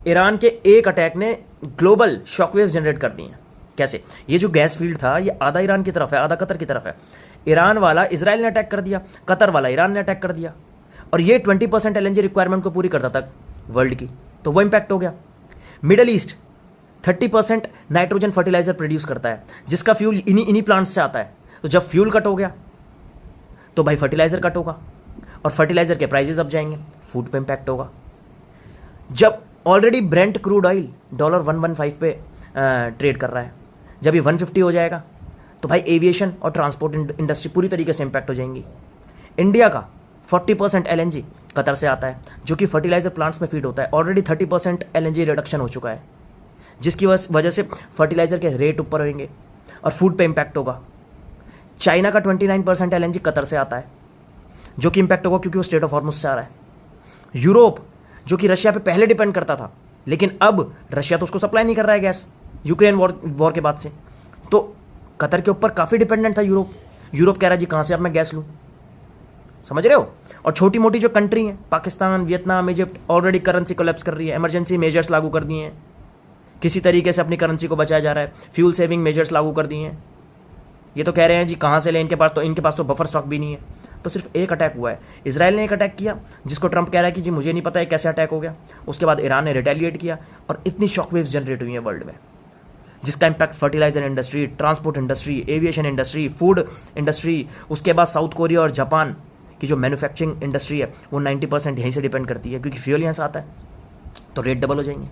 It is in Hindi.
ईरान के एक अटैक ने ग्लोबल शॉकवेव्स जनरेट कर दी हैं। कैसे? ये जो गैस फील्ड था ये आधा ईरान की तरफ है, आधा कतर की तरफ है। ईरान वाला इजराइल ने अटैक कर दिया, कतर वाला ईरान ने अटैक कर दिया, और ये 20% एलएनजी रिक्वायरमेंट को पूरी करता था वर्ल्ड की, तो वो इंपैक्ट हो गया। Middle East 30% nitrogen fertiliser produce करता है, जिसका फ्यूल इन्हीं प्लांट्स से आता है। तो जब फ्यूल कट हो गया तो भाई फर्टिलाइजर कट होगा, और फर्टिलाइजर के प्राइजेस अप जाएंगे, फूड पे इंपैक्ट होगा। जब ऑलरेडी ब्रेंट क्रूड ऑयल $115 पे ट्रेड कर रहा है, जब ये 150 हो जाएगा तो भाई एविएशन और ट्रांसपोर्ट इंडस्ट्री पूरी तरीके से इंपैक्ट हो जाएंगी। इंडिया का 40% एलएनजी कतर से आता है, जो कि फर्टिलाइजर प्लांट्स में फीड होता है। ऑलरेडी 30% एलएनजी रिडक्शन हो चुका है, जिसकी वजह से फर्टिलाइजर के रेट ऊपर होंगे और फूड पे इंपैक्ट होगा। चाइना का 29% एलएनजी कतर से आता है, जो कि इंपैक्ट होगा क्योंकि वो स्ट्रेट ऑफ हॉर्मुज से आ रहा है। यूरोप जो कि रशिया पे पहले डिपेंड करता था, लेकिन अब रशिया तो उसको सप्लाई नहीं कर रहा है गैस, यूक्रेन वॉर के बाद से, तो कतर के ऊपर काफ़ी डिपेंडेंट था यूरोप। यूरोप कह रहा है जी कहाँ से अब मैं गैस लूँ, समझ रहे हो। और छोटी मोटी जो कंट्री हैं, Pakistan, Vietnam, Egypt, already currency collapse कर रही है, इमरजेंसी मेजर्स लागू कर दिए हैं, किसी तरीके से अपनी करेंसी को बचाया जा रहा है, फ्यूल सेविंग मेजर्स लागू कर दिए हैं। ये तो कह रहे हैं जी कहाँ से लें, इनके पास तो बफर स्टॉक भी नहीं है। तो सिर्फ एक अटैक हुआ है, इजराइल ने एक अटैक किया, जिसको ट्रंप कह रहा है कि जी मुझे नहीं पता है कैसे अटैक हो गया। उसके बाद ईरान ने रिटेलिएट किया, और इतनी शॉकवेव्स जनरेट हुई हैं वर्ल्ड में, जिसका impact fertiliser industry, transport industry, aviation industry, food industry, उसके बाद साउथ कोरिया और जापान की जो मैन्युफैक्चरिंग इंडस्ट्री है वो 90% यहीं से डिपेंड करती है, क्योंकि फ्यूल यहाँ से आता है, तो रेट डबल हो जाएंगे।